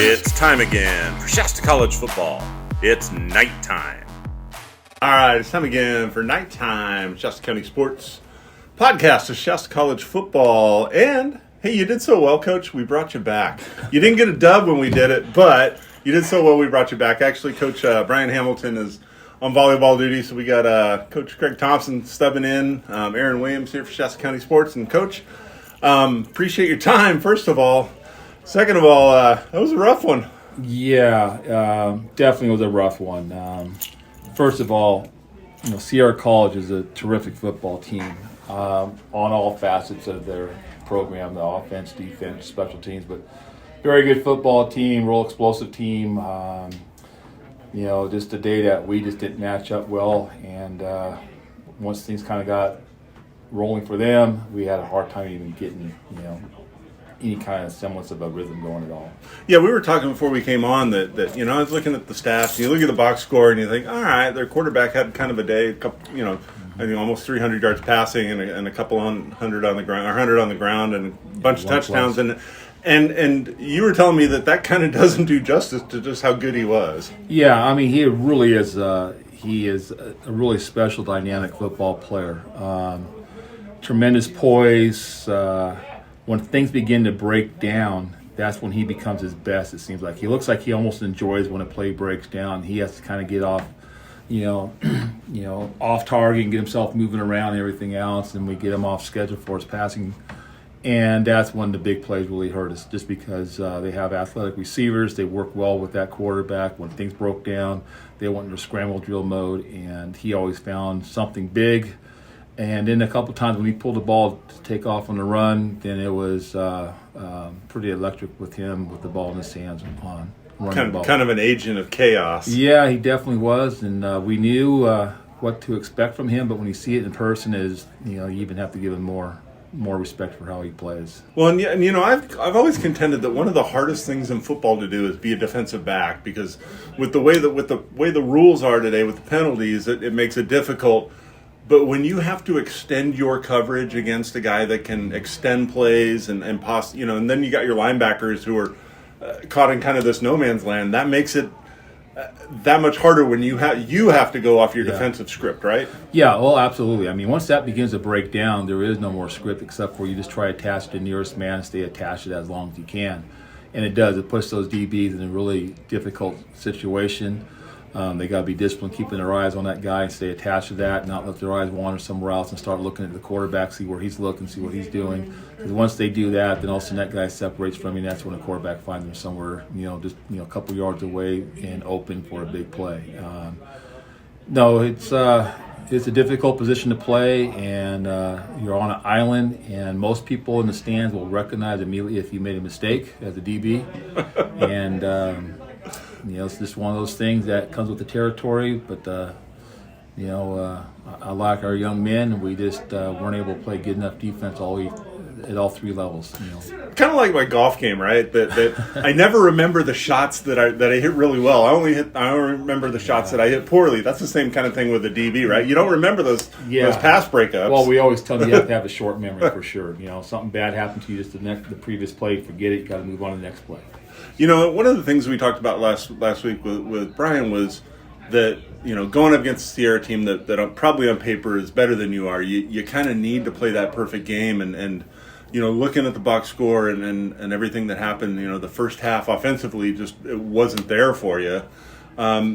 It's time again for Shasta College football. It's nighttime. All right, it's time again for nighttime Shasta County Sports podcast of Shasta College football. And hey, you did so well, Coach. We brought you back. You didn't get a dub when we did it, but you did so well. We brought you back. Actually, Coach Brian Hamilton is on volleyball duty, so we got Coach Craig Thompson stubbing in. Aaron Williams here for Shasta County Sports, and Coach, appreciate your time. First of all. Second of all, that was a rough one. Yeah, definitely was a rough one. First of all, Sierra College is a terrific football team on all facets of their program, the offense, defense, special teams, but very good football team, real explosive team. Just a day that we just didn't match up well, and once things kind of got rolling for them, we had a hard time even getting, any kind of semblance of a rhythm going at all. Yeah, we were talking before we came on that I was looking at the stats. You look at the box score and you think, all right, their quarterback had kind of a day, I think almost 300 yards passing and a couple hundred on the ground, or 100 on the ground, and a bunch of touchdowns. And you were telling me that kind of doesn't do justice to just how good he was. Yeah, I mean, he really is. He is a really special, dynamic football player. Tremendous poise. When things begin to break down, that's when he becomes his best, it seems like. He looks like he almost enjoys when a play breaks down. He has to kind of get off, off target and get himself moving around and everything else, and we get him off schedule for his passing. And that's when the big plays really hurt us, just because they have athletic receivers. They work well with that quarterback. When things broke down, they went into scramble drill mode, and he always found something big. And then a couple times when he pulled the ball to take off on the run, then it was pretty electric with him with the ball in his hands on running the ball. Kind of an agent of chaos. Yeah, he definitely was, and we knew what to expect from him. But when you see it in person, you even have to give him more respect for how he plays. Well, and I've always contended that one of the hardest things in football to do is be a defensive back, because with the way the rules are today with the penalties, it makes it difficult. But when you have to extend your coverage against a guy that can extend plays and then you got your linebackers who are caught in kind of this no man's land, that makes it that much harder when you have to go off your defensive script, right? Yeah, well, absolutely. I mean, once that begins to break down, there is no more script except for you just try to attach to the nearest man and stay attached to it as long as you can. And it does. It puts those DBs in a really difficult situation. They got to be disciplined, keeping their eyes on that guy and stay attached to that, not let their eyes wander somewhere else and start looking at the quarterback, see where he's looking, see what he's doing. Because once they do that, then all of a sudden that guy separates from you, and that's when the quarterback finds him somewhere, just a couple yards away and open for a big play. It's a difficult position to play, and you're on an island, and most people in the stands will recognize immediately if you made a mistake as a DB. And it's just one of those things that comes with the territory. But I like our young men. We just weren't able to play good enough defense at all three levels. Kind of like my golf game, right? That I never remember the shots that I hit really well. I only remember the shots that I hit poorly. That's the same kind of thing with the DB, right? You don't remember those pass breakups. Well, we always tell them you have to have a short memory for sure. Something bad happened to you just the previous play, forget it. You got to move on to the next play. One of the things we talked about last week with Brian was that, going up against a Sierra team that probably on paper is better than you are, you kind of need to play that perfect game. And looking at the box score and everything that happened, the first half offensively just it wasn't there for you.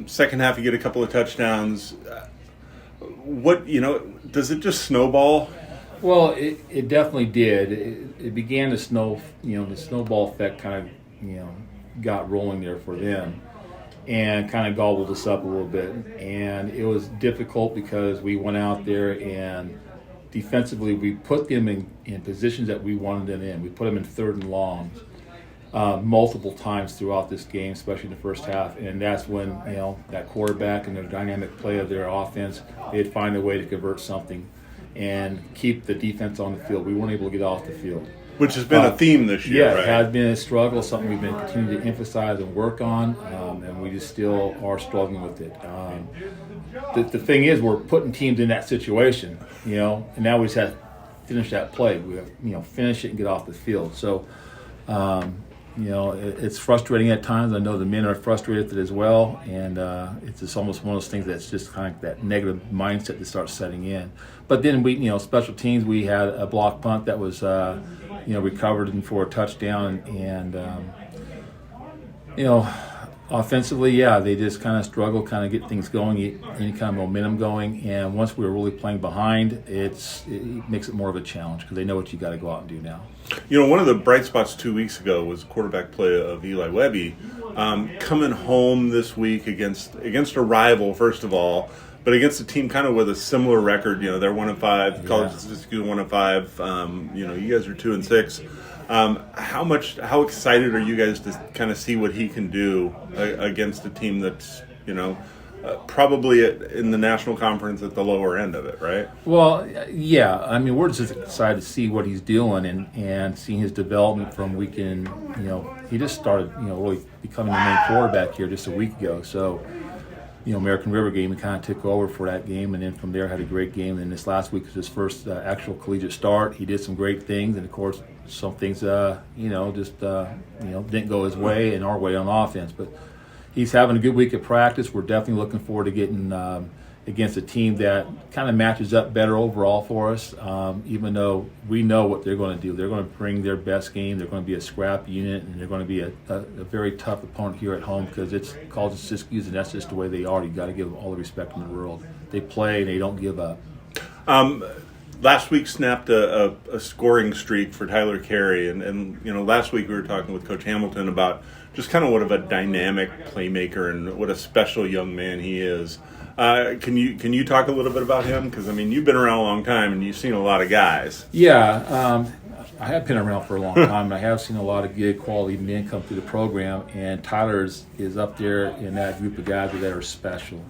Second half, you get a couple of touchdowns. Does it just snowball? Well, it definitely did. It began to snow, the snowball effect kind of, got rolling there for them and kind of gobbled us up a little bit. And it was difficult because we went out there and defensively we put them in positions that we wanted them in. We put them in third and longs multiple times throughout this game, especially in the first half. And that's when, that quarterback and the dynamic play of their offense, they'd find a way to convert something and keep the defense on the field. We weren't able to get off the field. Which has been a theme this year, yeah, right? It has been a struggle, something we've been continuing to emphasize and work on, and we just still are struggling with it. The thing is, we're putting teams in that situation, and now we just have to finish that play. We have, finish it and get off the field. So, it's frustrating at times. I know the men are frustrated with it as well, and it's just almost one of those things that's just kind of that negative mindset that starts setting in. But then special teams, we had a block punt that was, recovered and for a touchdown, and offensively, yeah, they just kind of struggle, kind of get things going, any kind of momentum going. And once we're really playing behind, it makes it more of a challenge because they know what you got to go out and do now. One of the bright spots 2 weeks ago was quarterback play of Eli Webby, coming home this week against a rival, first of all, but against a team kind of with a similar record. They're 1-5. College of Siskiyous 1-5. You guys are 2-6. How excited are you guys to kind of see what he can do against a team that's probably in the national conference at the lower end of it, right? Well, yeah. I mean, we're just excited to see what he's doing and seeing his development from weekend. He just started, really becoming the main quarterback here just a week ago. So, American River game, he kind of took over for that game, and then from there had a great game. And this last week was his first actual collegiate start. He did some great things, and of course, some things, didn't go his way and our way on offense. But he's having a good week of practice. We're definitely looking forward to getting against a team that kind of matches up better overall for us, even though we know what they're going to do. They're going to bring their best game. They're going to be a scrap unit, and they're going to be a very tough opponent here at home because it's College of Siskiyous, and that's just the way they are. You've got to give them all the respect in the world. They play, and they don't give up. Last week snapped a scoring streak for Tyler Carey, and last week we were talking with Coach Hamilton about just kind of what of a dynamic playmaker and what a special young man he is. Can you talk a little bit about him? Because you've been around a long time and you've seen a lot of guys. Yeah, I have been around for a long time, and I have seen a lot of good quality men come through the program. And Tyler is up there in that group of guys that are special.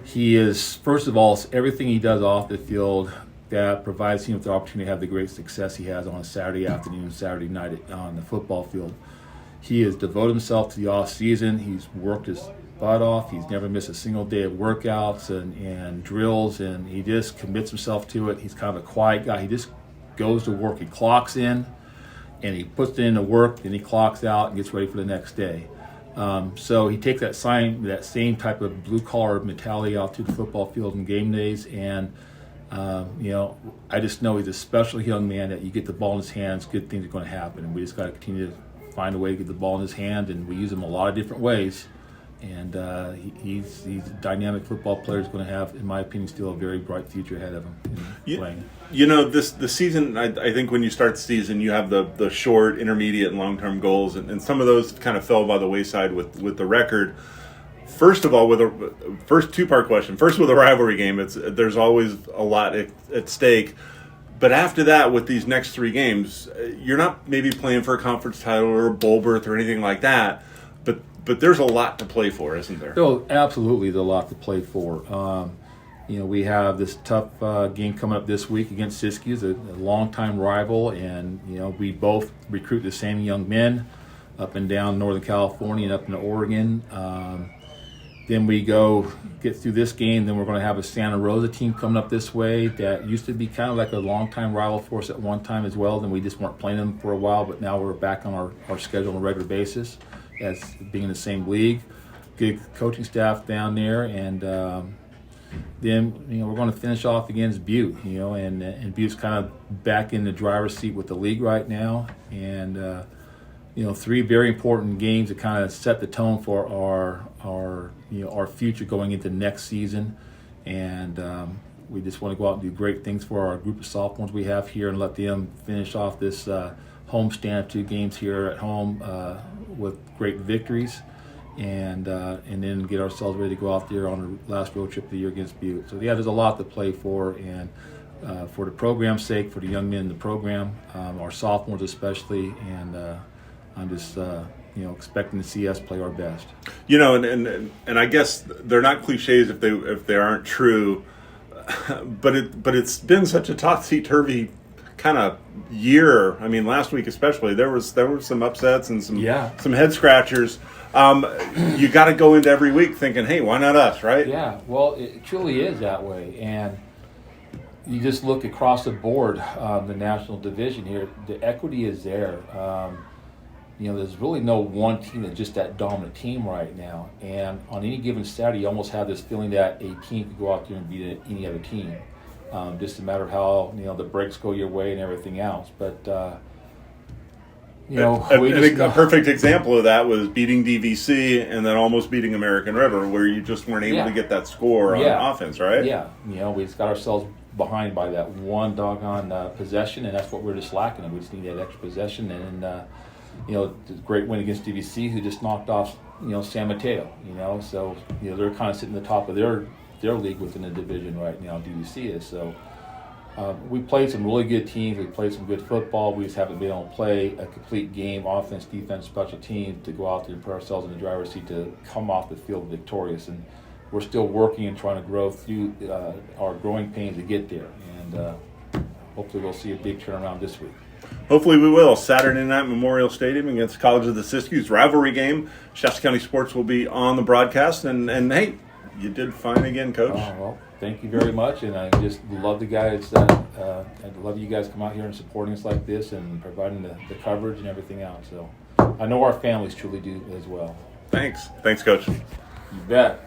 He is, first of all, everything he does off the field that provides him with the opportunity to have the great success he has on a Saturday afternoon, Saturday night on the football field. He has devoted himself to the off season. He's worked his butt off. He's never missed a single day of workouts and drills, and he just commits himself to it. He's kind of a quiet guy. He just goes to work. He clocks in, and he puts it into work, then he clocks out and gets ready for the next day. So he takes that same type of blue-collar mentality out to the football field and game days, and I just know he's a special young man that you get the ball in his hands, good things are going to happen, and we just got to continue to find a way to get the ball in his hand, and we use him a lot of different ways. And he's a dynamic football player. He's going to have, in my opinion, still a very bright future ahead of him in playing. The season, I think when you start the season, you have the short, intermediate, and long-term goals, and some of those kind of fell by the wayside with the record. First of all, first two-part question. First, with a rivalry game, there's always a lot at stake. But after that, with these next three games, you're not maybe playing for a conference title or a bowl berth or anything like that. But there's a lot to play for, isn't there? Oh, absolutely, there's a lot to play for. We have this tough game coming up this week against Siskiyous, a longtime rival, and we both recruit the same young men up and down Northern California and up into Oregon. Then we go get through this game. Then we're going to have a Santa Rosa team coming up this way that used to be kind of like a longtime rival for us at one time as well. Then we just weren't playing them for a while, but now we're back on our schedule on a regular basis as being in the same league. Good coaching staff down there, and then we're going to finish off against Butte. And Butte's kind of back in the driver's seat with the league right now, and three very important games that kind of set the tone for our future going into next season. And we just want to go out and do great things for our group of sophomores we have here and let them finish off this homestand of 2 games here at home with great victories, and then get ourselves ready to go out there on the last road trip of the year against Butte. So yeah, there's a lot to play for, and for the program's sake, for the young men in the program, our sophomores especially, and I'm just expecting to see us play our best. And I guess they're not cliches if they aren't true, but it's been such a topsy-turvy kind of year. I mean, last week especially, there were some upsets and some head scratchers. You got to go into every week thinking, hey, why not us, right? Yeah, well, it truly is that way. And you just look across the board, the national division here, the equity is there. There's really no one team that's just that dominant team right now. And on any given Saturday, you almost have this feeling that a team could go out there and beat any other team. Just a matter of how, the breaks go your way and everything else. But, a perfect example of that was beating DVC and then almost beating American River, where you just weren't able to get that score on offense, right? Yeah, we just got ourselves behind by that one doggone possession, and that's what we're just lacking. We just need that extra possession, and the great win against DVC, who just knocked off San Mateo. So they're kind of sitting at the top of their league within the division right now. DVC is so. We played some really good teams. We played some good football. We just haven't been able to play a complete game, offense, defense, special teams, to go out there and put ourselves in the driver's seat to come off the field victorious. And we're still working and trying to grow through our growing pains to get there. And hopefully we'll see a big turnaround this week. Hopefully we will. Saturday night, Memorial Stadium against College of the Siskiyous. Rivalry game. Shasta County Sports will be on the broadcast. And hey, you did fine again, Coach. Well, thank you very much. And I just love the guys. I'd love you guys come out here and supporting us like this and providing the coverage and everything else. So I know our families truly do as well. Thanks. Thanks, Coach. You bet.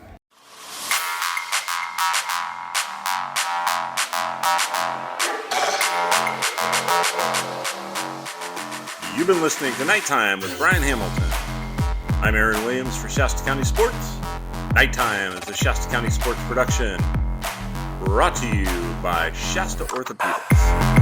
You've been listening to Nighttime with Brian Hamilton. I'm Aaron Williams for Shasta County Sports. Nighttime is a Shasta County Sports production, brought to you by Shasta Orthopedics.